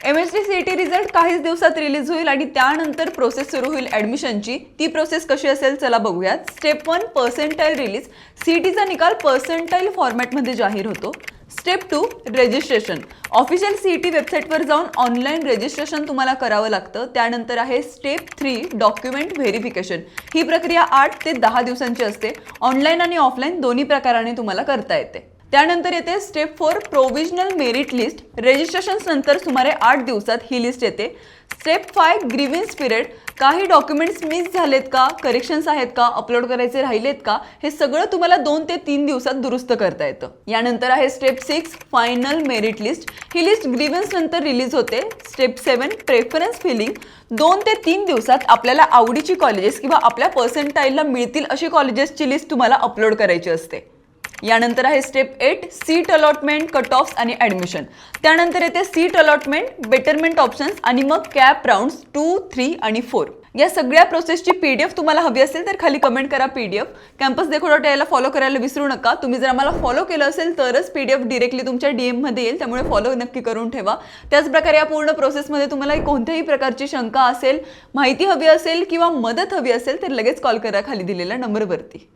MSc-CET result काहीच दिवसात release होईल आणि त्यानंतर प्रोसेस सुरू होईल ॲडमिशनची. ती प्रोसेस कशी असेल चला बघूयात. Step 1 percentile release. सीईटीचा निकाल पर्सेंटाईल फॉर्मॅटमध्ये जाहीर होतो. Step 2 registration. ऑफिशियल सीईटी वेबसाईटवर जाऊन ऑनलाईन रजिस्ट्रेशन तुम्हाला करावं लागतं. त्यानंतर आहे स्टेप 3 डॉक्युमेंट व्हेरिफिकेशन. ही प्रक्रिया 8 ते 10 दिवसांची असते. ऑनलाईन आणि ऑफलाईन दोन्ही प्रकाराने तुम्हाला करता येते. त्यानंतर येते step 4 provisional merit list. Registration नंतर सुमारे 8 दिवसात ही लिस्ट येते. Step 5 grievance period. काही डॉक्युमेंट्स मिस झालेत का, करेक्शन्स आहेत का, अपलोड करायचे राहिलेत का, हे सगळं तुम्हाला 2 ते 3 दिवसात दुरुस्त करता येतं. यानंतर आहे स्टेप 6 फायनल मेरिट लिस्ट. ही लिस्ट ग्रीव्हन्स नंतर रिलीज होते. Step 7 preference filling. 2 ते 3 दिवसात आपल्याला आवडीची कॉलेजेस किंवा आपल्या पर्सेंटाईलला मिळतील अशी कॉलेजेसची लिस्ट तुम्हाला अपलोड करायची असते. यानंतर आहे step 8 seat allotment, cut offs आणि ॲडमिशन. त्यानंतर येते सीट अलॉटमेंट, बेटरमेंट ऑप्शन्स आणि मग कॅप राऊंड्स 2, 3 आणि 4. या सगळ्या प्रोसेसची PDF तुम्हाला हवी असेल तर खाली कमेंट करा PDF. campusdekho.in ला फॉलो करायला विसरू नका. तुम्ही जर आम्हाला फॉलो केलं असेल तरच PDF डिरेक्टली तुमच्या DM मध्ये येईल, त्यामुळे फॉलो नक्की करून ठेवा. त्याचप्रकारे या पूर्ण प्रोसेसमध्ये तुम्हाला कोणत्याही प्रकारची शंका असेल, माहिती हवी असेल किंवा मदत हवी असेल तर लगेच कॉल करा खाली दिलेल्या नंबरवरती.